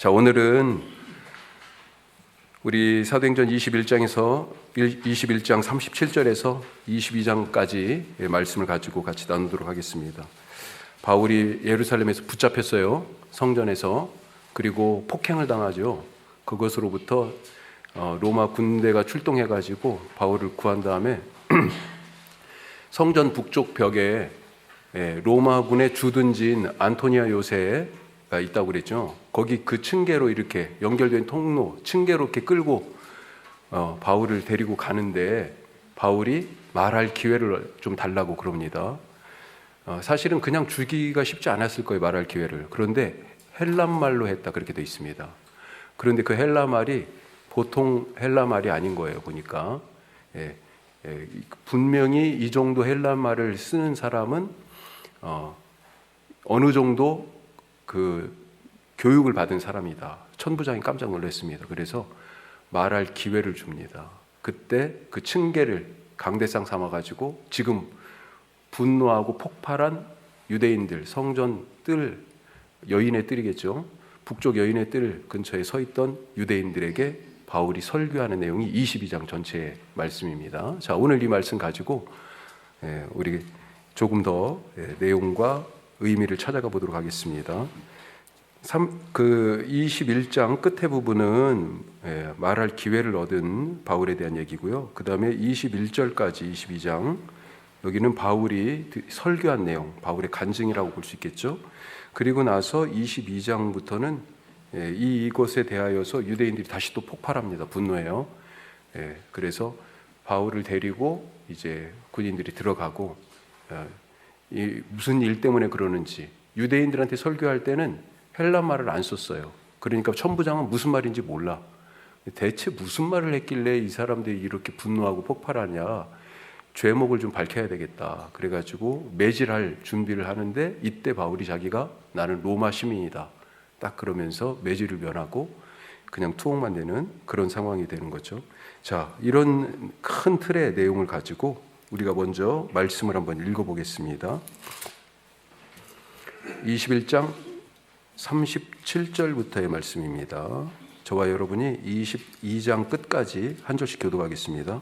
자, 오늘은 우리 사도행전 21장 37절에서 22장까지 말씀을 가지고 같이 나누도록 하겠습니다. 바울이 예루살렘에서 붙잡혔어요. 성전에서. 그리고 폭행을 당하죠. 그것으로부터 로마 군대가 출동해가지고 바울을 구한 다음에 성전 북쪽 벽에 로마군의 주둔지인 안토니아 요새가 있다고 그랬죠. 거기 그 층계로 이렇게 연결된 통로, 층계로 이렇게 끌고 바울을 데리고 가는데 바울이 말할 기회를 좀 달라고 그럽니다. 사실은 그냥 주기가 쉽지 않았을 거예요, 말할 기회를. 그런데 헬란말로 했다, 그렇게 돼 있습니다. 그런데 그 헬라말이 보통 헬라말이 아닌 거예요, 보니까. 분명히 이 정도 헬라말을 쓰는 사람은 어느 정도 그 교육을 받은 사람이다. 천부장이 깜짝 놀랐습니다. 그래서 말할 기회를 줍니다. 그때 그 층계를 강대상 삼아가지고 지금 분노하고 폭발한 유대인들, 성전 뜰, 여인의 뜰이겠죠. 북쪽 여인의 뜰 근처에 서 있던 유대인들에게 바울이 설교하는 내용이 22장 전체의 말씀입니다. 자, 오늘 이 말씀 가지고 우리 조금 더 내용과 의미를 찾아가 보도록 하겠습니다. 그 21장 끝에 부분은 말할 기회를 얻은 바울에 대한 얘기고요. 그 다음에 21절까지 22장, 여기는 바울이 설교한 내용, 바울의 간증이라고 볼 수 있겠죠. 그리고 나서 22장부터는 이것에 대하여서 유대인들이 다시 또 폭발합니다. 분노해요. 그래서 바울을 데리고 이제 군인들이 들어가고 무슨 일 때문에 그러는지, 유대인들한테 설교할 때는 헬란말을 안 썼어요. 그러니까 천부장은 무슨 말인지 몰라. 대체 무슨 말을 했길래 이 사람들이 이렇게 분노하고 폭발하냐, 죄목을 좀 밝혀야 되겠다. 그래가지고 매질할 준비를 하는데 이때 바울이 자기가 나는 로마 시민이다, 딱 그러면서 매질을 면하고 그냥 투옥만 되는 그런 상황이 되는 거죠. 자, 이런 큰 틀의 내용을 가지고 우리가 먼저 말씀을 한번 읽어보겠습니다. 21장 37절부터의 말씀입니다. 저와 여러분이 22장 끝까지 한 절씩 교독하겠습니다.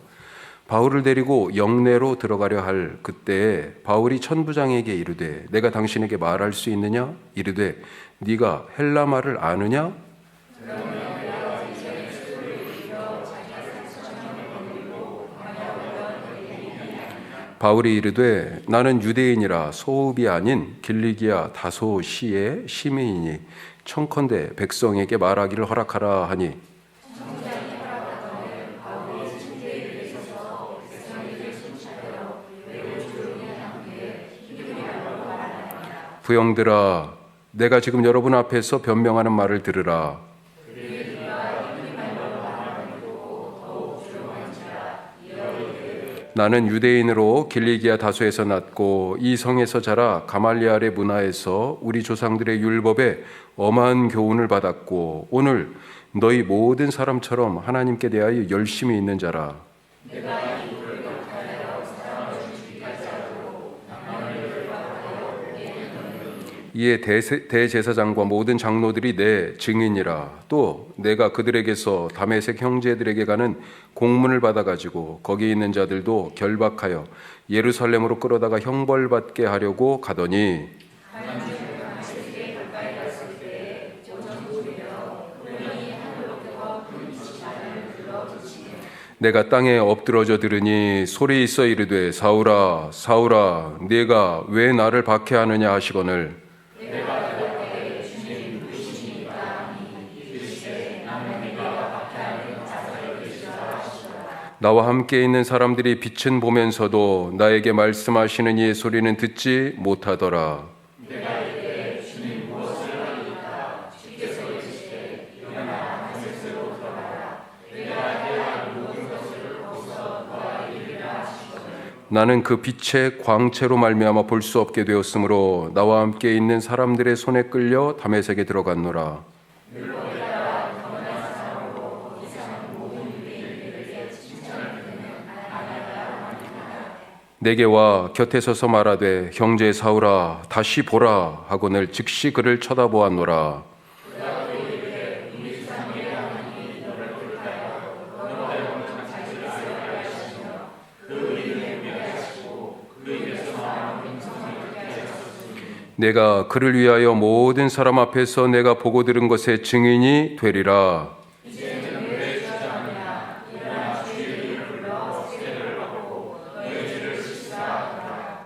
바울을 데리고 영내로 들어가려 할 그때 바울이 천부장에게 이르되 내가 당신에게 말할 수 있느냐? 이르되 네가 헬라말을 아느냐? 바울이 이르되 나는 유대인이라 소읍이 아닌 길리기아 다소시의 시민이니 청컨대 백성에게 말하기를 허락하라 하니, 부형들아, 내가 지금 여러분 앞에서 변명하는 말을 들으라. 나는 유대인으로 길리기아 다소에서 났고 이 성에서 자라 가말리알의 문화에서 우리 조상들의 율법에 엄한 교훈을 받았고 오늘 너희 모든 사람처럼 하나님께 대하여 열심히 있는 자라. 이에 대제사장과 모든 장로들이 내 증인이라. 또 내가 그들에게서 다메섹 형제들에게 가는 공문을 받아가지고 거기 있는 자들도 결박하여 예루살렘으로 끌어다가 형벌받게 하려고 가더니, 내가 땅에 엎드러져 들으니 소리 있어 이르되 사울아 사울아 네가 왜 나를 박해하느냐 하시거늘, 나와 함께 있는 사람들이 빛은 보면서도 나에게 말씀하시는 이의 소리는 듣지 못하더라. 나는 그 빛의 광채로 말미암아 볼 수 없게 되었으므로 나와 함께 있는 사람들의 손에 끌려 다메섹에 들어갔노라. 내게 와 곁에 서서 말하되 형제 사울아 다시 보라 하고늘 즉시 그를 쳐다보았노라. 내가 그를 위하여 모든 사람 앞에서 내가 보고 들은 것의 증인이 되리라.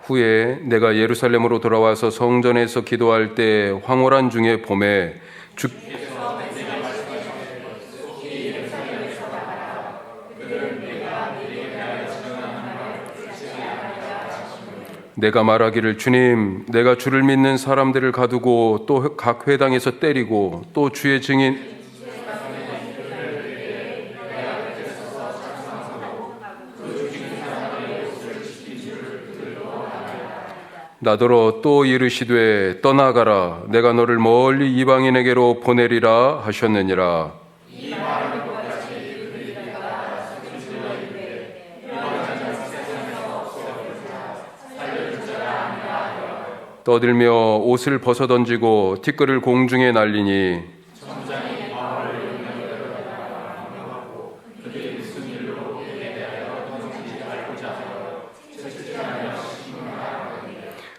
후에 내가 예루살렘으로 돌아와서 성전에서 기도할 때 황홀한 중에 봄에 내가 말하기를 주님, 내가 주를 믿는 사람들을 가두고 또 각 회당에서 때리고 또 주의 증인 나더러 또 이르시되 떠나가라 내가 너를 멀리 이방인에게로 보내리라 하셨느니라. 떠들며 옷을 벗어 던지고 티끌을 공중에 날리니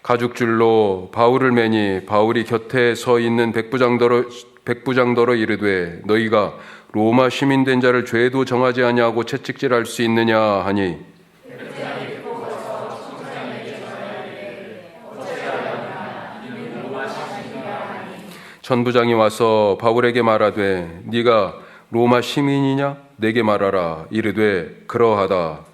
가죽줄로 바울을 매니 바울이 곁에 서 있는 백부장더러 이르되 너희가 로마 시민된 자를 죄도 정하지 아니하고 채찍질할 수 있느냐 하니 천부장이 와서 바울에게 말하되 네가 로마 시민이냐 내게 말하라 이르되 그러하다.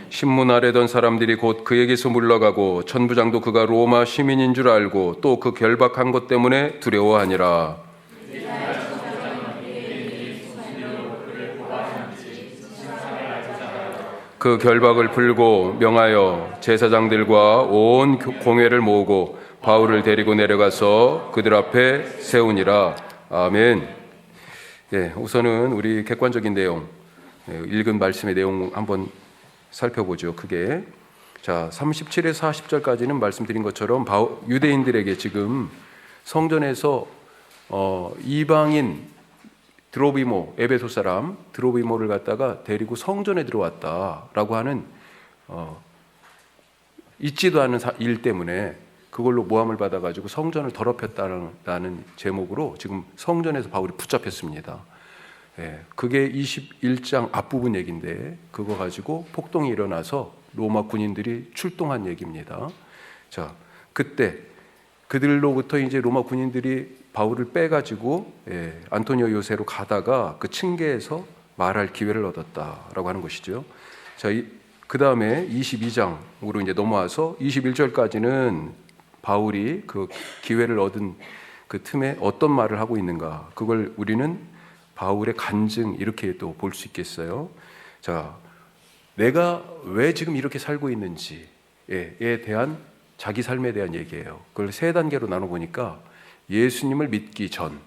신문 아래던 사람들이 곧 그에게서 물러가고 천부장도 그가 로마 시민인 줄 알고 또 그 결박한 것 때문에 두려워하니라. 그 결박을 풀고 명하여 제사장들과 온 공회를 모으고 바울을 데리고 내려가서 그들 앞에 세우니라. 아멘. 예, 우선은 우리 객관적인 내용, 읽은 말씀의 내용 한번 살펴보죠. 크게. 자, 37에서 40절까지는 말씀드린 것처럼 유대인들에게 지금 성전에서 이방인 드로비모, 에베소 사람 드로비모를 갖다가 데리고 성전에 들어왔다라고 하는 있지도 않은 일 때문에 그걸로 모함을 받아가지고 성전을 더럽혔다는 제목으로 지금 성전에서 바울이 붙잡혔습니다. 예, 그게 21장 앞부분 얘기인데 그거 가지고 폭동이 일어나서 로마 군인들이 출동한 얘기입니다. 자, 그때 그들로부터 이제 로마 군인들이 바울을 빼가지고 안토니오 요새로 가다가 그 층계에서 말할 기회를 얻었다라고 하는 것이죠. 자, 그 다음에 22장으로 이제 넘어와서 21절까지는 바울이 그 기회를 얻은 그 틈에 어떤 말을 하고 있는가, 그걸 우리는 바울의 간증 이렇게 또 볼 수 있겠어요. 자, 내가 왜 지금 이렇게 살고 있는지에 대한 자기 삶에 대한 얘기예요. 그걸 세 단계로 나눠보니까 예수님을 믿기 전,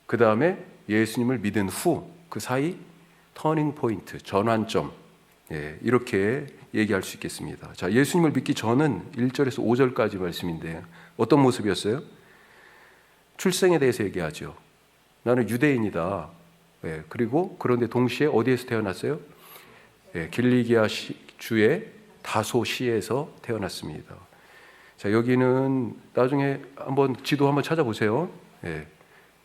그 다음에 예수님을 믿은 후, 그 사이 터닝 포인트, 전환점, 이렇게 얘기할 수 있겠습니다. 자, 예수님을 믿기 전은 1절에서 5절까지 말씀인데 어떤 모습이었어요? 출생에 대해서 얘기하죠. 나는 유대인이다. 그리고 그런데 동시에 어디에서 태어났어요? 길리기아 주의 다소시에서 태어났습니다. 자, 여기는 나중에 한번 지도 한번 찾아보세요.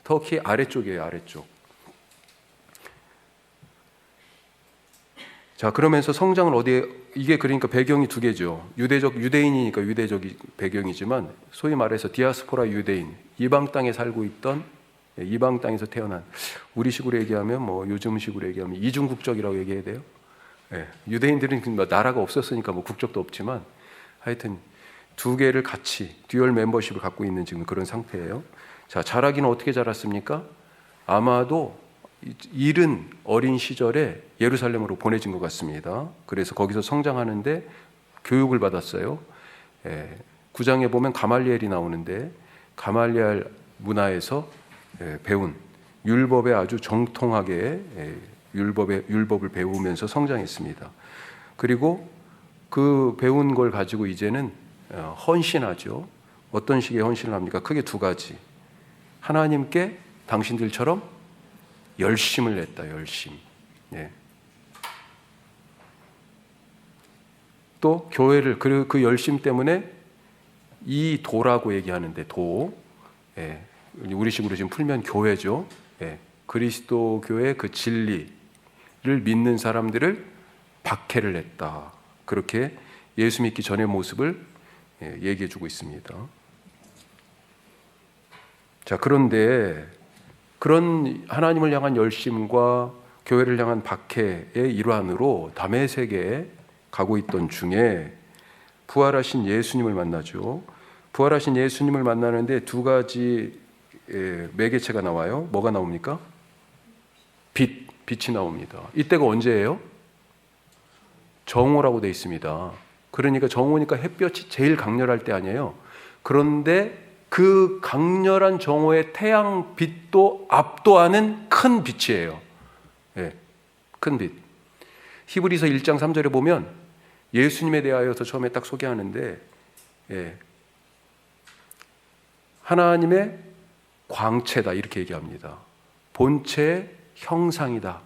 터키 아래쪽이에요, 아래쪽. 자, 그러면서 성장을 어디에, 이게 그러니까 배경이 두 개죠. 유대인이니까 유대적 배경이지만 소위 말해서 디아스포라 유대인, 이방 땅에 살고 있던, 이방 땅에서 태어난, 우리 식으로 얘기하면 뭐 요즘 식으로 얘기하면 이중국적이라고 얘기해야 돼요. 유대인들은 나라가 없었으니까 뭐 국적도 없지만 하여튼 두 개를 같이 듀얼 멤버십을 갖고 있는 지금 그런 상태예요. 자, 자라기는 어떻게 자랐습니까? 아마도 이른 어린 시절에 예루살렘으로 보내진 것 같습니다. 그래서 거기서 성장하는데 교육을 받았어요. 9장에 보면 가말리엘이 나오는데 가말리엘 문화에서 배운 율법에 아주 정통하게 율법을 배우면서 성장했습니다. 그리고 그 배운 걸 가지고 이제는 헌신하죠. 어떤 식의 헌신을 합니까? 크게 두 가지. 하나님께 당신들처럼 열심을 냈다. 열심. 또 교회를 그 열심 때문에 이 도라고 얘기하는데 도, 예, 우리식으로 지금 풀면 교회죠. 예, 그리스도 교회 그 진리를 믿는 사람들을 박해를 했다. 그렇게 예수 믿기 전의 모습을 얘기해주고 있습니다. 자, 그런데 그런 하나님을 향한 열심과 교회를 향한 박해의 일환으로 담의 세계에 가고 있던 중에 부활하신 예수님을 만나죠. 부활하신 예수님을 만나는데 두 가지 매개체가 나와요. 뭐가 나옵니까? 빛이 나옵니다. 이때가 언제예요? 정오라고 되어 있습니다. 그러니까 정오니까 햇볕이 제일 강렬할 때 아니에요. 그런데 그 강렬한 정오의 태양빛도 압도하는 큰 빛이에요. 예, 큰 빛. 히브리서 1장 3절에 보면 예수님에 대하여서 처음에 딱 소개하는데, 예, 하나님의 광채다 이렇게 얘기합니다. 본체의 형상이다.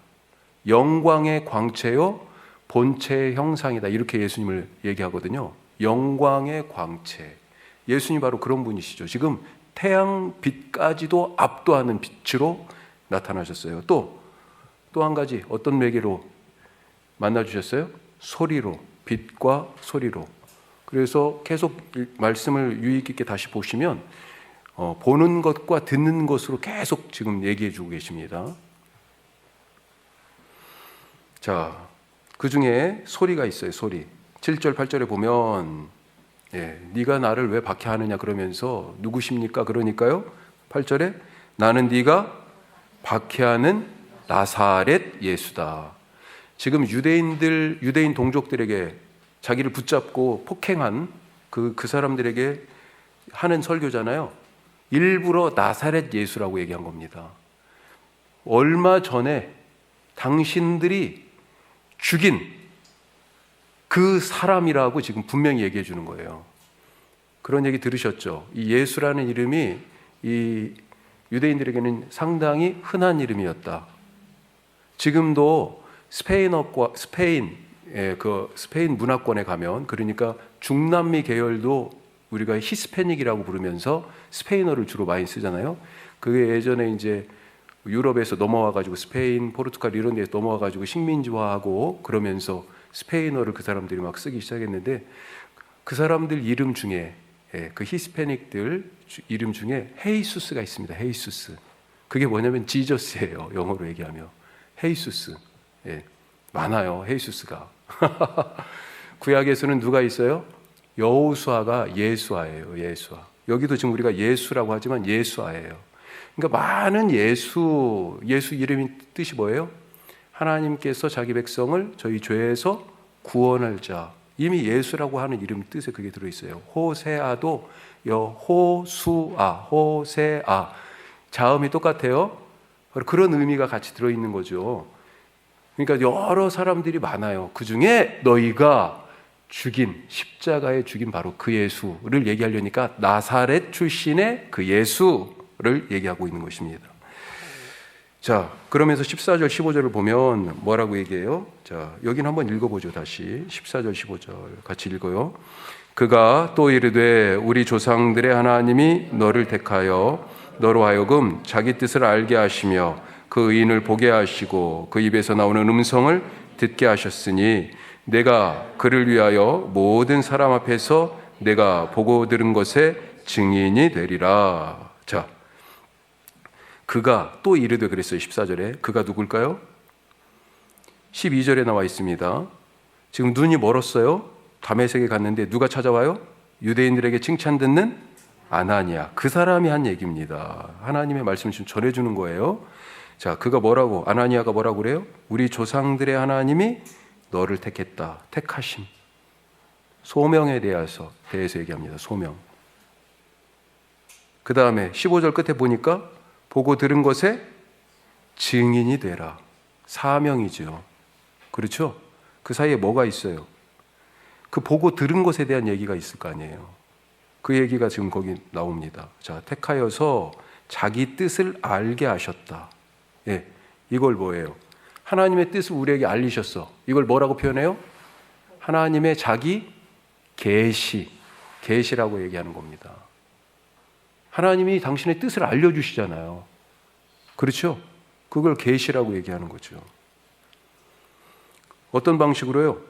영광의 광채요 본체의 형상이다 이렇게 예수님을 얘기하거든요. 영광의 광채. 예수님 바로 그런 분이시죠. 지금 태양빛까지도 압도하는 빛으로 나타나셨어요. 또 한 가지 어떤 매개로 만나주셨어요? 소리로, 빛과 소리로. 그래서 계속 말씀을 유익 있게 다시 보시면 보는 것과 듣는 것으로 계속 지금 얘기해 주고 계십니다. 자, 그 중에 소리가 있어요. 소리. 7절 8절에 보면 네가 나를 왜 박해하느냐 그러면서 누구십니까? 그러니까요 8절에 나는 네가 박해하는 나사렛 예수다. 지금 유대인 동족들에게 자기를 붙잡고 폭행한 그 사람들에게 하는 설교잖아요. 일부러 나사렛 예수라고 얘기한 겁니다. 얼마 전에 당신들이 죽인 그 사람이라고 지금 분명히 얘기해 주는 거예요. 그런 얘기 들으셨죠? 이 예수라는 이름이 이 유대인들에게는 상당히 흔한 이름이었다. 지금도 스페인 문화권에 가면, 그러니까 중남미 계열도 우리가 히스패닉이라고 부르면서 스페인어를 주로 많이 쓰잖아요. 그게 예전에 이제 유럽에서 넘어와가지고 스페인, 포르투갈 이런 데서 넘어와가지고 식민지화하고 그러면서 스페인어를 그 사람들이 막 쓰기 시작했는데 그 사람들 이름 중에 그 히스패닉들 이름 중에 헤이수스가 있습니다. 헤이수스. 그게 뭐냐면 지저스예요. 영어로 얘기하면 헤이수스. 많아요. 헤이수스가. 구약에서는 누가 있어요? 여호수아가 예수아예요. 예수아. 여기도 지금 우리가 예수라고 하지만 예수아예요. 그러니까 많은 예수 이름이 뜻이 뭐예요? 하나님께서 자기 백성을 저희 죄에서 구원할 자. 이미 예수라고 하는 이름 뜻에 그게 들어있어요. 호세아도 호세아. 자음이 똑같아요. 그런 의미가 같이 들어있는 거죠. 그러니까 여러 사람들이 많아요. 그 중에 너희가 십자가에 죽인 바로 그 예수를 얘기하려니까 나사렛 출신의 그 예수를 얘기하고 있는 것입니다. 자, 그러면서 14절 15절을 보면 뭐라고 얘기해요? 자, 여기는 한번 읽어보죠. 다시 14절 15절 같이 읽어요. 그가 또 이르되 우리 조상들의 하나님이 너를 택하여 너로 하여금 자기 뜻을 알게 하시며 그 의인을 보게 하시고 그 입에서 나오는 음성을 듣게 하셨으니 내가 그를 위하여 모든 사람 앞에서 내가 보고 들은 것의 증인이 되리라. 자, 그가 또 이르되 그랬어요. 14절에 그가 누굴까요? 12절에 나와 있습니다. 지금 눈이 멀었어요. 다메섹에 갔는데 누가 찾아와요? 유대인들에게 칭찬 듣는 아나니아. 그 사람이 한 얘기입니다. 하나님의 말씀을 지금 전해주는 거예요. 자, 그가 뭐라고, 아나니아가 뭐라고 그래요? 우리 조상들의 하나님이 너를 택했다. 택하심. 소명에 대해서 얘기합니다. 소명. 그 다음에 15절 끝에 보니까 보고 들은 것에 증인이 되라. 사명이죠. 그렇죠? 그 사이에 뭐가 있어요? 그 보고 들은 것에 대한 얘기가 있을 거 아니에요. 그 얘기가 지금 거기 나옵니다. 자, 택하여서 자기 뜻을 알게 하셨다. 이걸 뭐예요? 하나님의 뜻을 우리에게 알리셨어. 이걸 뭐라고 표현해요? 하나님의 자기 계시라고 얘기하는 겁니다. 하나님이 당신의 뜻을 알려주시잖아요. 그렇죠? 그걸 계시라고 얘기하는 거죠. 어떤 방식으로요?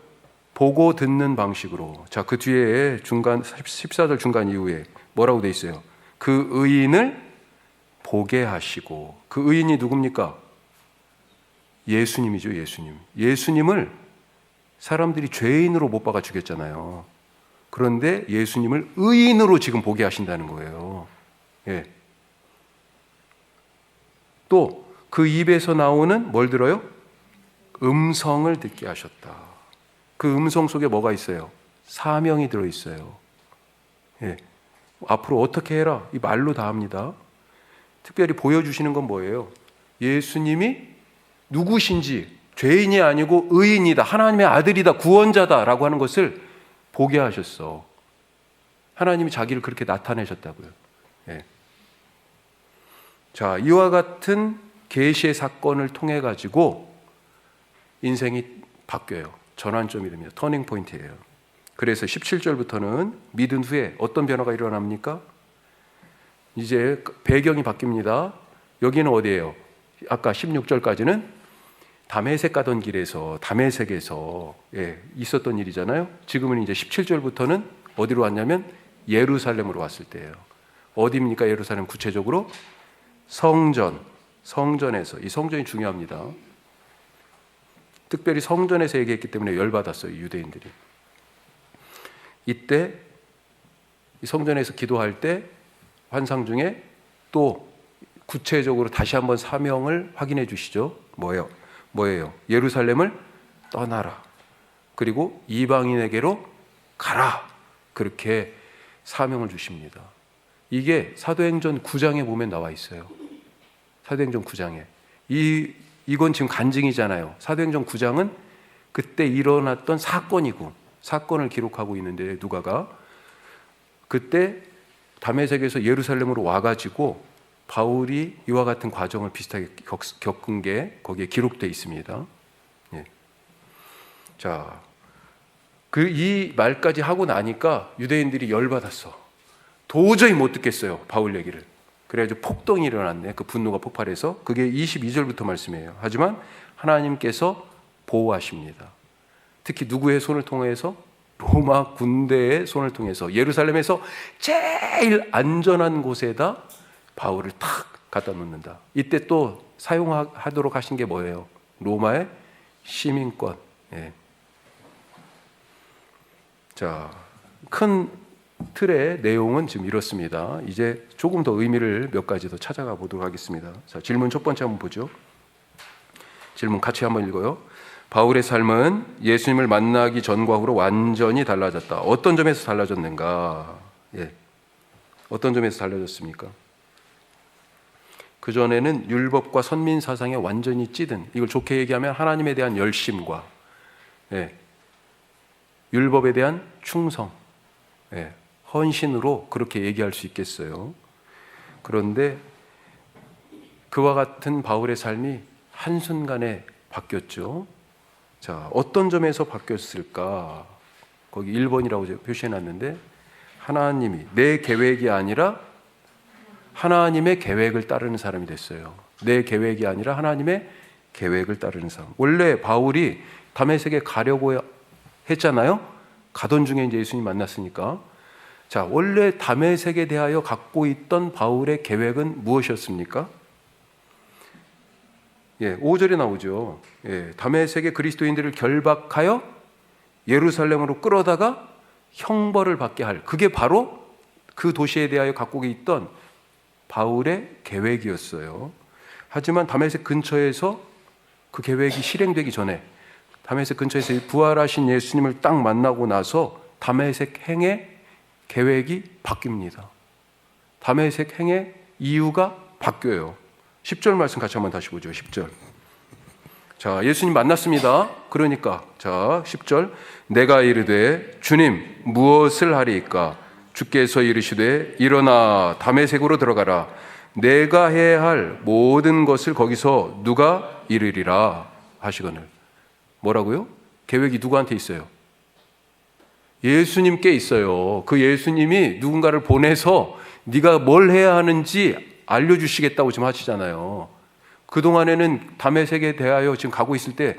보고 듣는 방식으로. 자, 그 뒤에 중간 14절 중간 이후에 뭐라고 돼 있어요? 그 의인을 보게 하시고. 그 의인이 누굽니까? 예수님이죠. 예수님을 사람들이 죄인으로 못 박아 죽였잖아요. 그런데 예수님을 의인으로 지금 보게 하신다는 거예요. 예. 또 그 입에서 나오는 뭘 들어요? 음성을 듣게 하셨다. 그 음성 속에 뭐가 있어요? 사명이 들어있어요. 예. 앞으로 어떻게 해라, 이 말로 다 합니다. 특별히 보여주시는 건 뭐예요? 예수님이 누구신지, 죄인이 아니고 의인이다, 하나님의 아들이다, 구원자다라고 하는 것을 보게 하셨어. 하나님이 자기를 그렇게 나타내셨다고요. 예. 자, 이와 같은 계시의 사건을 통해 가지고 인생이 바뀌어요. 전환점이 됩니다. 터닝 포인트예요. 그래서 17절부터는 믿은 후에 어떤 변화가 일어납니까? 이제 배경이 바뀝니다. 여기는 어디예요? 아까 16절까지는 다메섹 가던 길에서, 다메섹에서 있었던 일이잖아요. 지금은 이제 17절부터는 어디로 왔냐면 예루살렘으로 왔을 때예요. 어디입니까? 예루살렘 구체적으로 성전에서. 이 성전이 중요합니다. 특별히 성전에서 얘기했기 때문에 열받았어요, 유대인들이. 이때 성전에서 기도할 때 환상 중에 또 구체적으로 다시 한번 사명을 확인해 주시죠. 뭐예요? 예루살렘을 떠나라. 그리고 이방인에게로 가라. 그렇게 사명을 주십니다. 이게 사도행전 9장에 보면 나와 있어요. 사도행전 9장에. 이건 지금 간증이잖아요. 사도행전 9장은 그때 일어났던 사건이고, 사건을 기록하고 있는데, 누가가 그때 다메섹에서 예루살렘으로 와가지고 바울이 이와 같은 과정을 비슷하게 겪은 게 거기에 기록되어 있습니다. 예. 자, 이 말까지 하고 나니까 유대인들이 열받았어. 도저히 못 듣겠어요, 바울 얘기를. 그래가지고 폭동이 일어났네. 그 분노가 폭발해서. 그게 22절부터 말씀이에요. 하지만 하나님께서 보호하십니다. 특히 누구의 손을 통해서? 로마 군대의 손을 통해서 예루살렘에서 제일 안전한 곳에다 바울을 탁 갖다 놓는다. 이때 또 사용하도록 하신 게 뭐예요? 로마의 시민권. 예. 자, 큰 틀의 내용은 지금 이렇습니다. 이제 조금 더 의미를 몇 가지 더 찾아가 보도록 하겠습니다. 자, 질문 첫 번째 한번 보죠. 질문 같이 한번 읽어요. 바울의 삶은 예수님을 만나기 전과 후로 완전히 달라졌다. 어떤 점에서 달라졌는가? 예. 어떤 점에서 달라졌습니까? 그전에는 율법과 선민 사상에 완전히 찌든, 이걸 좋게 얘기하면 하나님에 대한 열심과 율법에 대한 충성, 헌신으로 그렇게 얘기할 수 있겠어요. 그런데 그와 같은 바울의 삶이 한순간에 바뀌었죠. 자, 어떤 점에서 바뀌었을까? 거기 1번이라고 표시해놨는데, 하나님이 내 계획이 아니라 하나님의 계획을 따르는 사람이 됐어요. 내 계획이 아니라 하나님의 계획을 따르는 사람. 원래 바울이 다메섹에 가려고 했잖아요. 가던 중에 이제 예수님 만났으니까. 자, 원래 다메섹에 대하여 갖고 있던 바울의 계획은 무엇이었습니까? 5절에 나오죠. 다메섹의 그리스도인들을 결박하여 예루살렘으로 끌어다가 형벌을 받게 할, 그게 바로 그 도시에 대하여 갖고 있던 바울의 계획이었어요. 하지만 다메섹 근처에서 그 계획이 실행되기 전에, 다메섹 근처에서 부활하신 예수님을 딱 만나고 나서 다메섹 행의 계획이 바뀝니다. 다메섹 행의 이유가 바뀌어요. 10절 말씀 같이 한번 다시 보죠. 10절. 자, 예수님 만났습니다. 그러니까 자, 10절. 내가 이르되 주님 무엇을 하리이까? 주께서 이르시되 일어나 다메섹으로 들어가라. 내가 해야 할 모든 것을 거기서 누가 이르리라 하시거늘. 뭐라고요? 계획이 누구한테 있어요? 예수님께 있어요. 그 예수님이 누군가를 보내서 네가 뭘 해야 하는지 알려주시겠다고 지금 하시잖아요. 그동안에는 다메섹에 대하여 지금 가고 있을 때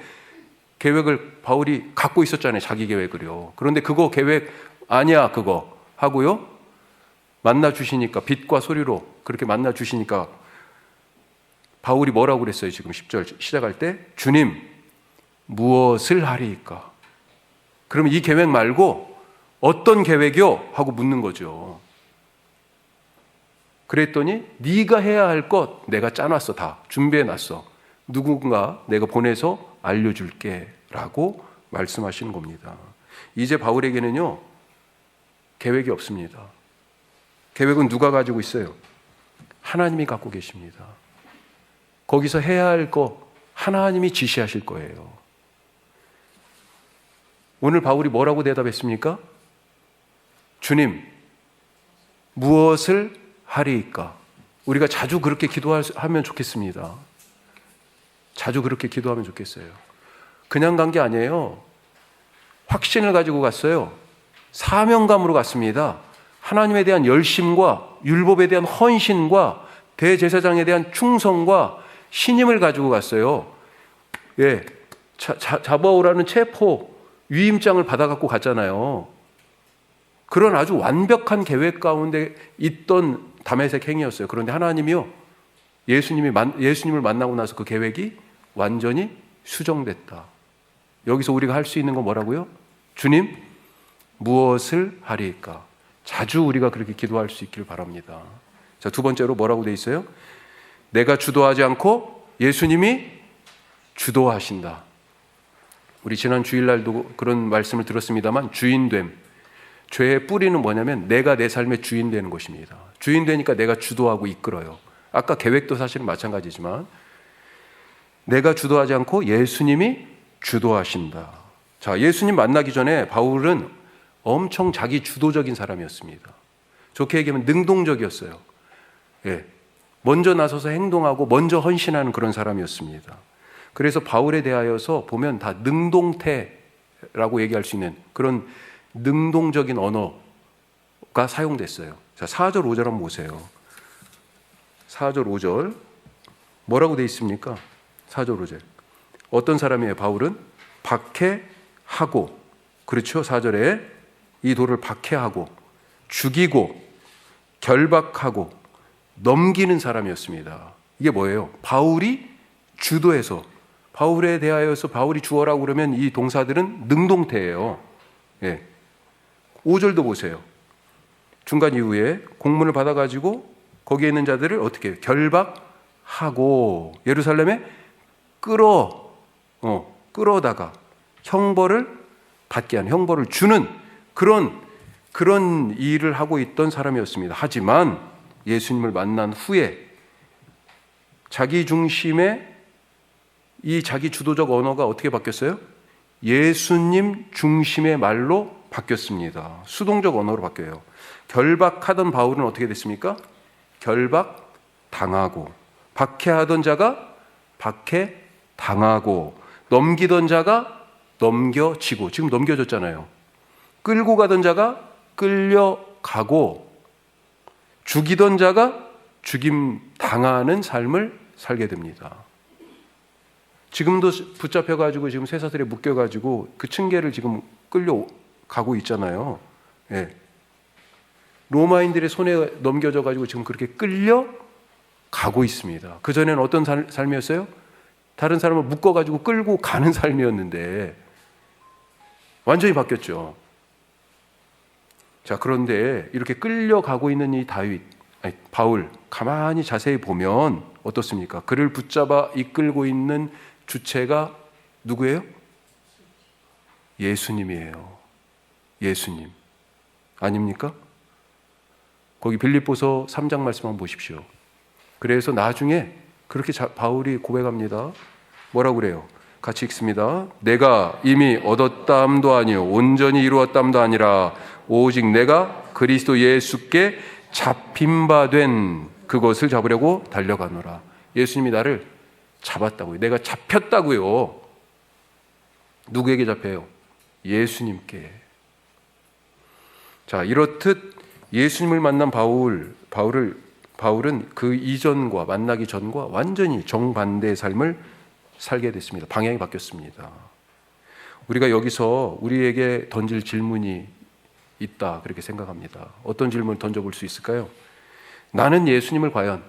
계획을 바울이 갖고 있었잖아요. 자기 계획을요. 그런데 그거 계획 아니야 그거 하고요. 만나 주시니까 빛과 소리로 그렇게 만나 주시니까 바울이 뭐라고 그랬어요? 지금 10절 시작할 때 주님 무엇을 하리이까? 그러면 이 계획 말고 어떤 계획이요? 하고 묻는 거죠. 그랬더니 네가 해야 할 것 내가 짜놨어. 다 준비해놨어. 누군가 내가 보내서 알려줄게 라고 말씀하시는 겁니다. 이제 바울에게는요 계획이 없습니다. 계획은 누가 가지고 있어요? 하나님이 갖고 계십니다. 거기서 해야 할 거 하나님이 지시하실 거예요. 오늘 바울이 뭐라고 대답했습니까? 주님 무엇을 하리이까? 우리가 자주 그렇게 기도하면 좋겠습니다. 자주 그렇게 기도하면 좋겠어요. 그냥 간 게 아니에요. 확신을 가지고 갔어요. 사명감으로 갔습니다. 하나님에 대한 열심과 율법에 대한 헌신과 대제사장에 대한 충성과 신임을 가지고 갔어요. 예, 잡아오라는 체포 위임장을 받아갖고 갔잖아요. 그런 아주 완벽한 계획 가운데 있던 다메섹 행위였어요. 그런데 하나님이요, 예수님을 만나고 나서 그 계획이 완전히 수정됐다. 여기서 우리가 할 수 있는 건 뭐라고요? 주님, 무엇을 하리이까? 자주 우리가 그렇게 기도할 수 있기를 바랍니다. 자, 두 번째로 뭐라고 돼 있어요? 내가 주도하지 않고 예수님이 주도하신다. 우리 지난 주일날도 그런 말씀을 들었습니다만 주인됨. 죄의 뿌리는 뭐냐면 내가 내 삶의 주인 되는 것입니다. 주인 되니까 내가 주도하고 이끌어요. 아까 계획도 사실은 마찬가지지만 내가 주도하지 않고 예수님이 주도하신다. 자, 예수님 만나기 전에 바울은 엄청 자기 주도적인 사람이었습니다. 좋게 얘기하면 능동적이었어요. 예, 먼저 나서서 행동하고 먼저 헌신하는 그런 사람이었습니다. 그래서 바울에 대하여서 보면 다 능동태라고 얘기할 수 있는 그런 능동적인 언어가 사용됐어요. 자, 4절 5절 한번 보세요. 4절 5절 뭐라고 돼 있습니까? 4절 5절 어떤 사람이에요? 바울은 박해하고, 그렇죠? 4절에 이 돌을 박해하고 죽이고 결박하고 넘기는 사람이었습니다. 이게 뭐예요? 바울이 주도해서 바울에 대하여서 바울이 주어라고 그러면 이 동사들은 능동태예요. 예. 5절도 보세요. 중간 이후에 공문을 받아가지고 거기에 있는 자들을 어떻게 해요? 결박하고 예루살렘에 끌어다가 형벌을 받게 하는, 형벌을 주는 그런 일을 하고 있던 사람이었습니다. 하지만 예수님을 만난 후에 자기 중심의 이 자기 주도적 언어가 어떻게 바뀌었어요? 예수님 중심의 말로 바뀌었습니다. 수동적 언어로 바뀌어요. 결박하던 바울은 어떻게 됐습니까? 결박당하고, 박해하던 자가 박해당하고, 넘기던 자가 넘겨지고, 지금 넘겨졌잖아요. 끌고 가던 자가 끌려가고, 죽이던 자가 죽임당하는 삶을 살게 됩니다. 지금도 붙잡혀가지고 지금 쇠사슬에 묶여가지고 그 층계를 지금 끌려가고 있잖아요. 예. 로마인들의 손에 넘겨져가지고 지금 그렇게 끌려가고 있습니다. 그전에는 어떤 삶이었어요? 다른 사람을 묶어가지고 끌고 가는 삶이었는데 완전히 바뀌었죠. 자, 그런데 이렇게 끌려가고 있는 이 바울 가만히 자세히 보면 어떻습니까? 그를 붙잡아 이끌고 있는 주체가 누구예요? 예수님이에요. 예수님 아닙니까? 거기 빌립보서 3장 말씀 한번 보십시오. 그래서 나중에 그렇게 바울이 고백합니다. 뭐라고 그래요? 같이 읽습니다. 내가 이미 얻었다함도 아니요 온전히 이루었다함도 아니라 오직 내가 그리스도 예수께 잡힌 바 된 그것을 잡으려고 달려가노라. 예수님이 나를 잡았다고요. 내가 잡혔다고요. 누구에게 잡혀요? 예수님께. 자, 이렇듯 예수님을 만난 바울은 그 이전과 만나기 전과 완전히 정반대의 삶을 살게 됐습니다. 방향이 바뀌었습니다. 우리가 여기서 우리에게 던질 질문이 있다, 그렇게 생각합니다. 어떤 질문을 던져볼 수 있을까요? 나는 예수님을 과연,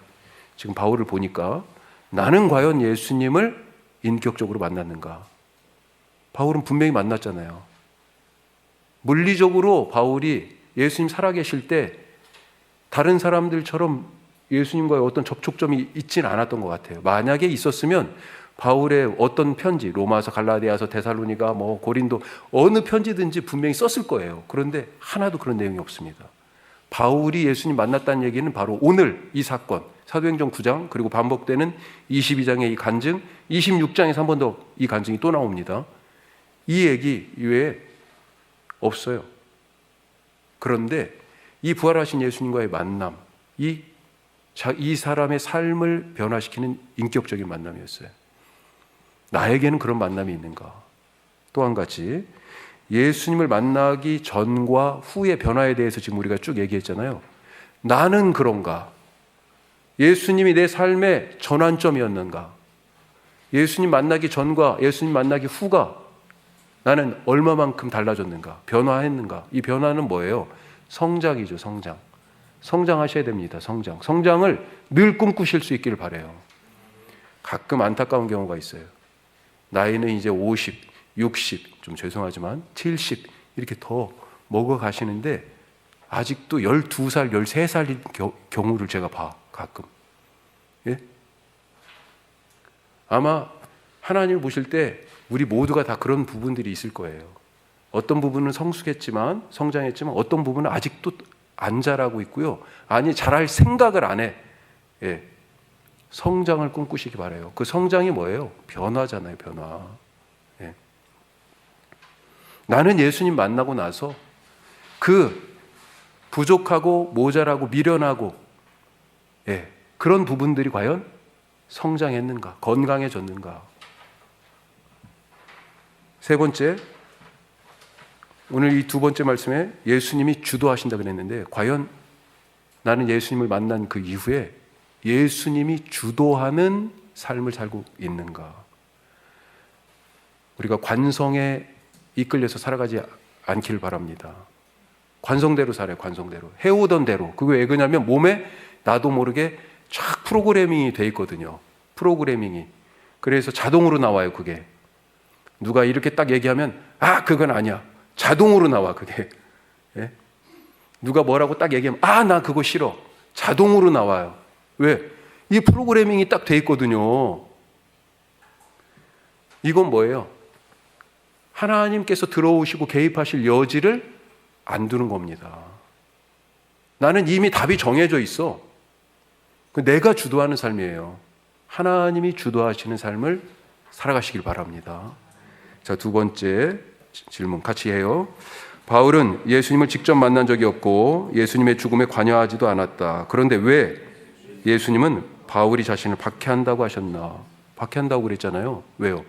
지금 바울을 보니까 나는 과연 예수님을 인격적으로 만났는가? 바울은 분명히 만났잖아요. 물리적으로 바울이 예수님 살아계실 때 다른 사람들처럼 예수님과의 어떤 접촉점이 있지는 않았던 것 같아요. 만약에 있었으면 바울의 어떤 편지, 로마서, 갈라디아서, 데살로니가, 고린도 어느 편지든지 분명히 썼을 거예요. 그런데 하나도 그런 내용이 없습니다. 바울이 예수님 만났다는 얘기는 바로 오늘 이 사건, 사도행전 9장 그리고 반복되는 22장의 이 간증, 26장에서 한 번 더 이 간증이 또 나옵니다. 이 얘기 이외에 없어요. 그런데 이 부활하신 예수님과의 만남, 이 사람의 삶을 변화시키는 인격적인 만남이었어요. 나에게는 그런 만남이 있는가? 또 한 가지, 예수님을 만나기 전과 후의 변화에 대해서 지금 우리가 쭉 얘기했잖아요. 나는 그런가? 예수님이 내 삶의 전환점이었는가? 예수님 만나기 전과 예수님 만나기 후가 나는 얼마만큼 달라졌는가? 변화했는가? 이 변화는 뭐예요? 성장이죠, 성장. 성장하셔야 됩니다, 성장. 성장을 늘 꿈꾸실 수 있기를 바라요. 가끔 안타까운 경우가 있어요. 나이는 이제 50, 60, 좀 죄송하지만 70 이렇게 더 먹어가시는데 아직도 12살, 13살인 경우를 제가 봐, 가끔. 예? 아마 하나님을 보실 때 우리 모두가 다 그런 부분들이 있을 거예요. 어떤 부분은 성숙했지만, 성장했지만 어떤 부분은 아직도 안 자라고 있고요. 아니, 자랄 생각을 안 해. 예. 성장을 꿈꾸시기 바라요. 그 성장이 뭐예요? 변화잖아요, 변화. 예. 나는 예수님 만나고 나서 그 부족하고 모자라고 미련하고, 예, 그런 부분들이 과연 성장했는가? 건강해졌는가? 세 번째, 오늘 이 두 번째 말씀에 예수님이 주도하신다 그랬는데 과연 나는 예수님을 만난 그 이후에 예수님이 주도하는 삶을 살고 있는가? 우리가 관성에 이끌려서 살아가지 않기를 바랍니다. 관성대로 살아요, 관성대로. 해오던 대로. 그게 왜 그러냐면 몸에 나도 모르게 쫙 프로그래밍이 돼 있거든요. 프로그래밍이. 그래서 자동으로 나와요, 그게. 누가 이렇게 딱 얘기하면 그건 아니야. 자동으로 나와, 그게. 예? 누가 뭐라고 딱 얘기하면 나 그거 싫어. 자동으로 나와요. 왜? 이 프로그래밍이 딱 돼 있거든요. 이건 뭐예요? 하나님께서 들어오시고 개입하실 여지를 안 두는 겁니다. 나는 이미 답이 정해져 있어. 내가 주도하는 삶이에요. 하나님이 주도하시는 삶을 살아가시길 바랍니다. 자, 두 번째 질문 같이 해요. 바울은 예수님을 직접 만난 적이 없고 예수님의 죽음에 관여하지도 않았다. 그런데 왜 예수님은 바울이 자신을 박해한다고 하셨나? 박해한다고 그랬잖아요. 왜요?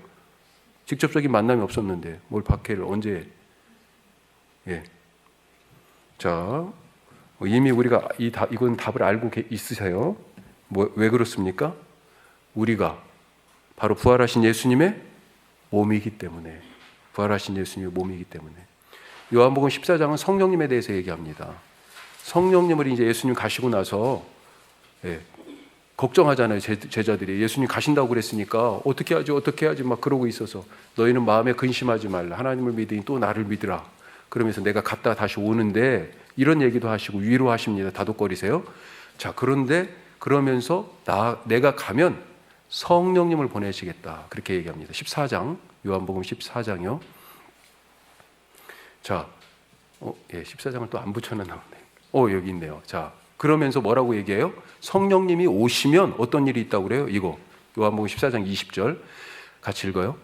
직접적인 만남이 없었는데 뭘 박해를 언제? 예. 자, 이미 우리가 이건 답을 알고 있으세요. 왜 그렇습니까? 우리가 바로 부활하신 예수님의 몸이기 때문에. 부활하신 예수님의 몸이기 때문에. 요한복음 14장은 성령님에 대해서 얘기합니다. 성령님을 이제 예수님 가시고 나서 걱정하잖아요. 제자들이 예수님 가신다고 그랬으니까 어떻게 하지 막 그러고 있어서 너희는 마음에 근심하지 말라. 하나님을 믿으니 또 나를 믿으라. 그러면서 내가 갔다가 다시 오는데 이런 얘기도 하시고 위로하십니다. 다독거리세요. 자, 그런데 그러면서 내가 가면 성령님을 보내시겠다. 그렇게 얘기합니다. 14장, 요한복음 14장이요. 자, 14장을 또 안 붙여놨네. 여기 있네요. 자, 그러면서 뭐라고 얘기해요? 성령님이 오시면 어떤 일이 있다고 그래요? 이거 요한복음 14장 20절 같이 읽어요.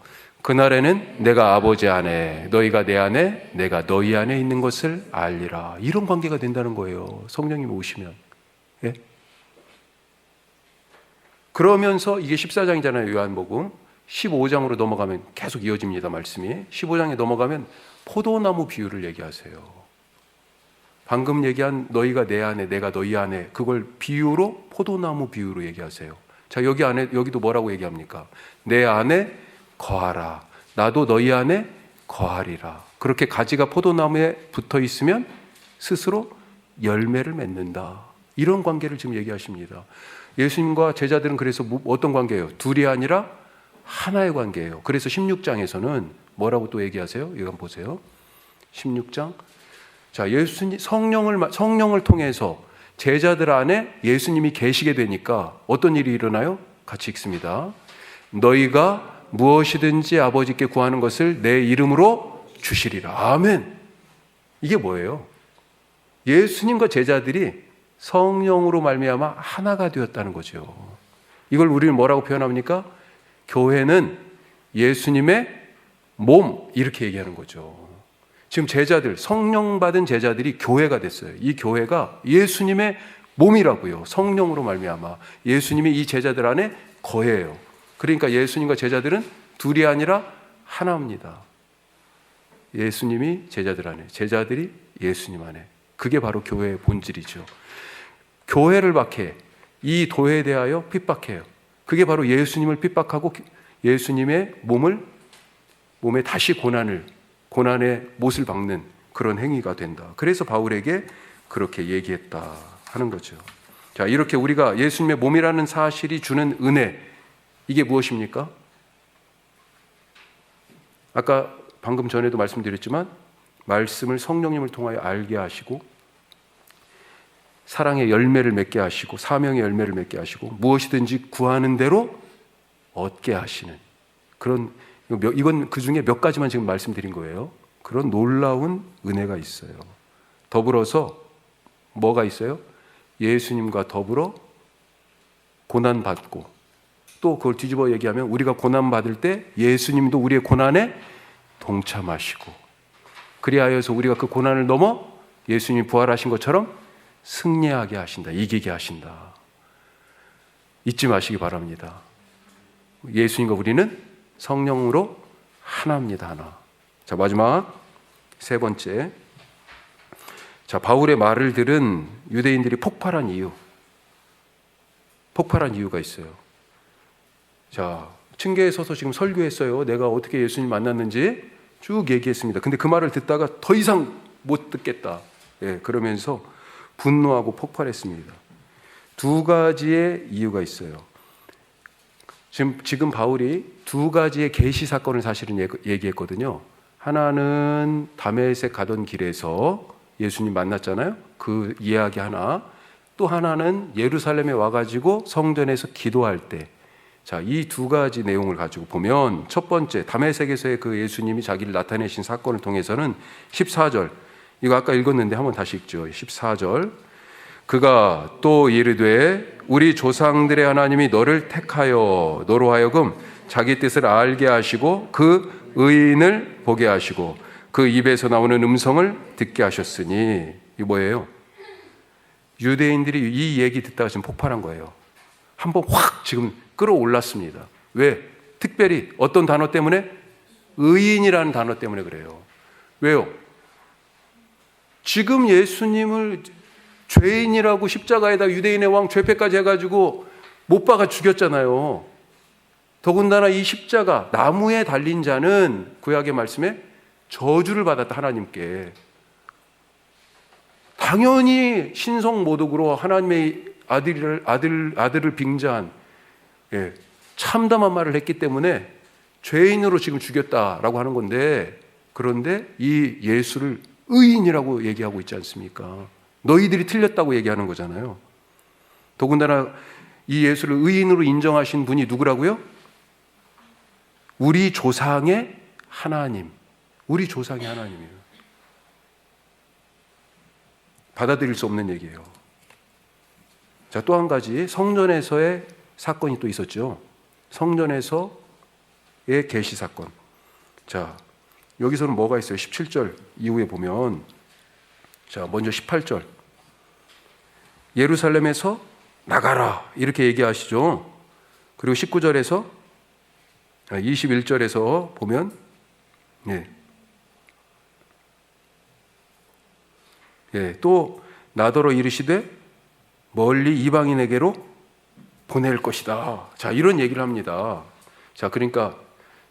그날에는 내가 아버지 안에 너희가 내 안에 내가 너희 안에 있는 것을 알리라. 이런 관계가 된다는 거예요. 성령님이 오시면. 예? 그러면서 이게 14장이잖아요. 요한복음 15장으로 넘어가면 계속 이어집니다. 말씀이 15장에 넘어가면 포도나무 비유를 얘기하세요. 방금 얘기한 너희가 내 안에 내가 너희 안에, 그걸 비유로, 포도나무 비유로 얘기하세요. 자, 여기 안에, 여기도 뭐라고 얘기합니까? 내 안에 거하라, 나도 너희 안에 거하리라. 그렇게 가지가 포도나무에 붙어 있으면 스스로 열매를 맺는다. 이런 관계를 지금 얘기하십니다. 예수님과 제자들은 그래서 어떤 관계예요? 둘이 아니라 하나의 관계예요. 그래서 16장에서는 뭐라고 또 얘기하세요? 이거 한번 보세요. 16장. 자, 예수님 성령을 통해서 제자들 안에 예수님이 계시게 되니까 어떤 일이 일어나요? 같이 읽습니다. 너희가 무엇이든지 아버지께 구하는 것을 내 이름으로 주시리라. 아멘. 이게 뭐예요? 예수님과 제자들이 성령으로 말미암아 하나가 되었다는 거죠. 이걸 우리는 뭐라고 표현합니까? 교회는 예수님의 몸, 이렇게 얘기하는 거죠. 지금 제자들, 성령 받은 제자들이 교회가 됐어요. 이 교회가 예수님의 몸이라고요. 성령으로 말미암아 예수님이 이 제자들 안에 거해요. 그러니까 예수님과 제자들은 둘이 아니라 하나입니다. 예수님이 제자들 안에, 제자들이 예수님 안에. 그게 바로 교회의 본질이죠. 교회를 박해, 이 도에 대하여 핍박해요. 그게 바로 예수님을 핍박하고 예수님의 몸에 다시 고난의 못을 박는 그런 행위가 된다. 그래서 바울에게 그렇게 얘기했다 하는 거죠. 자, 이렇게 우리가 예수님의 몸이라는 사실이 주는 은혜, 이게 무엇입니까? 아까 방금 전에도 말씀드렸지만 말씀을 성령님을 통하여 알게 하시고 사랑의 열매를 맺게 하시고 사명의 열매를 맺게 하시고 무엇이든지 구하는 대로 얻게 하시는 그런, 이건 그 중에 몇 가지만 지금 말씀드린 거예요. 그런 놀라운 은혜가 있어요. 더불어서 뭐가 있어요? 예수님과 더불어 고난받고, 또 그걸 뒤집어 얘기하면 우리가 고난받을 때 예수님도 우리의 고난에 동참하시고, 그리하여서 우리가 그 고난을 넘어 예수님이 부활하신 것처럼 승리하게 하신다, 이기게 하신다. 잊지 마시기 바랍니다. 예수님과 우리는 성령으로 하나입니다. 하나. 자, 마지막 세 번째. 자, 바울의 말을 들은 유대인들이 폭발한 이유가 있어요. 자, 층계에 서서 지금 설교했어요. 내가 어떻게 예수님 만났는지 쭉 얘기했습니다. 근데 그 말을 듣다가 더 이상 못 듣겠다. 예, 그러면서 분노하고 폭발했습니다. 두 가지의 이유가 있어요. 지금 바울이 두 가지의 계시 사건을 사실은 얘기했거든요. 하나는 다메섹 가던 길에서 예수님 만났잖아요. 그 이야기 하나. 또 하나는 예루살렘에 와가지고 성전에서 기도할 때. 자, 이 두 가지 내용을 가지고 보면 첫 번째 다메섹에서의 그 예수님이 자기를 나타내신 사건을 통해서는 14절, 이거 아까 읽었는데 한번 다시 읽죠. 14절. 그가 또 이르되 우리 조상들의 하나님이 너를 택하여 너로 하여금 자기 뜻을 알게 하시고 그 의인을 보게 하시고 그 입에서 나오는 음성을 듣게 하셨으니. 이 뭐예요? 유대인들이 이 얘기 듣다가 지금 폭발한 거예요. 한번 확 지금 끌어올랐습니다. 왜? 특별히 어떤 단어 때문에? 의인이라는 단어 때문에 그래요. 왜요? 지금 예수님을 죄인이라고 십자가에다 유대인의 왕 죄패까지 해가지고 못 박아 죽였잖아요. 더군다나 이 십자가 나무에 달린 자는 구약의 말씀에 저주를 받았다. 하나님께 당연히 신성모독으로 하나님의 아들을 빙자한, 예, 참담한 말을 했기 때문에 죄인으로 지금 죽였다라고 하는 건데, 그런데 이 예수를 의인이라고 얘기하고 있지 않습니까? 너희들이 틀렸다고 얘기하는 거잖아요. 더군다나 이 예수를 의인으로 인정하신 분이 누구라고요? 우리 조상의 하나님. 우리 조상의 하나님이에요. 받아들일 수 없는 얘기예요. 자, 또 한 가지 성전에서의 사건이 또 있었죠. 성전에서의 계시 사건. 자, 여기서는 뭐가 있어요? 17절 이후에 보면, 자, 먼저 18절. 예루살렘에서 나가라 이렇게 얘기하시죠. 그리고 19절에서 21절에서 보면, 네, 또 나더러 이르시되 멀리 이방인에게로 보낼 것이다. 자, 이런 얘기를 합니다. 자, 그러니까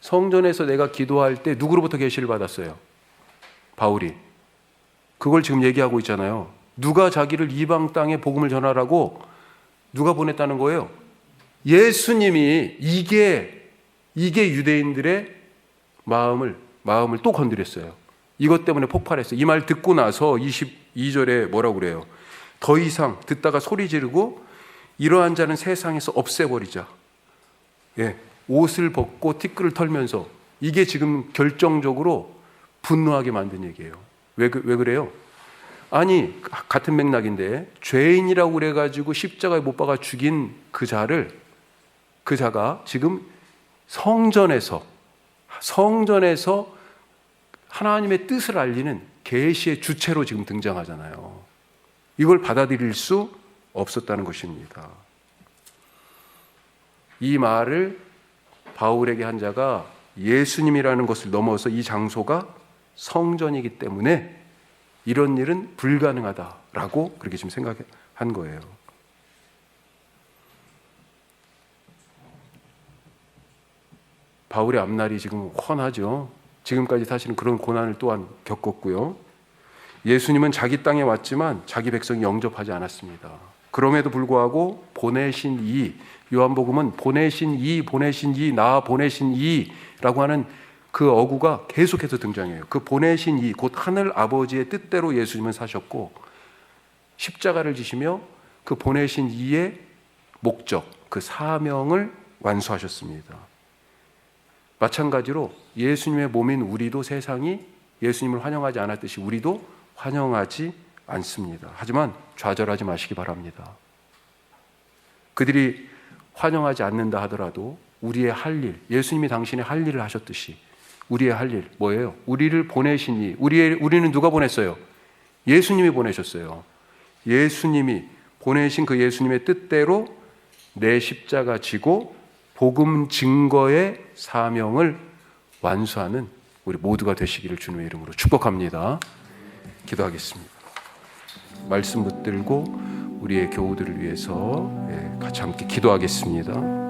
성전에서 내가 기도할 때 누구로부터 계시를 받았어요? 바울이. 그걸 지금 얘기하고 있잖아요. 누가 자기를 이방 땅에 복음을 전하라고 누가 보냈다는 거예요? 예수님이. 이게 유대인들의 마음을 또 건드렸어요. 이것 때문에 폭발했어요. 이 말 듣고 나서 22절에 뭐라고 그래요? 더 이상 듣다가 소리 지르고 이러한 자는 세상에서 없애버리자. 옷을 벗고 티끌을 털면서. 이게 지금 결정적으로 분노하게 만든 얘기예요. 왜 그래요? 아니, 같은 맥락인데 죄인이라고 그래가지고 십자가에 못 박아 죽인 그 자가 지금 성전에서 하나님의 뜻을 알리는 계시의 주체로 지금 등장하잖아요. 이걸 받아들일 수 없었다는 것입니다. 이 말을 바울에게 한 자가 예수님이라는 것을 넘어서 이 장소가 성전이기 때문에 이런 일은 불가능하다라고 그렇게 지금 생각한 거예요. 바울의 앞날이 지금 훤하죠. 지금까지 사실은 그런 고난을 또한 겪었고요. 예수님은 자기 땅에 왔지만 자기 백성이 영접하지 않았습니다. 그럼에도 불구하고 보내신 이, 요한복음은 보내신 이, 나 보내신 이라고 하는 그 어구가 계속해서 등장해요. 그 보내신 이, 곧 하늘 아버지의 뜻대로 예수님은 사셨고 십자가를 지시며 그 보내신 이의 목적, 그 사명을 완수하셨습니다. 마찬가지로 예수님의 몸인 우리도 세상이 예수님을 환영하지 않았듯이 우리도 환영하지 않습니다. 하지만 좌절하지 마시기 바랍니다. 그들이 환영하지 않는다 하더라도 우리의 할 일, 예수님이 당신의 할 일을 하셨듯이 우리의 할 일 뭐예요? 우리를 보내시니, 우리는 누가 보냈어요? 예수님이 보내셨어요. 예수님이 보내신 그 예수님의 뜻대로 내 십자가 지고 복음 증거의 사명을 완수하는 우리 모두가 되시기를 주님의 이름으로 축복합니다. 기도하겠습니다. 말씀 붙들고 우리의 교우들을 위해서 같이 함께 기도하겠습니다.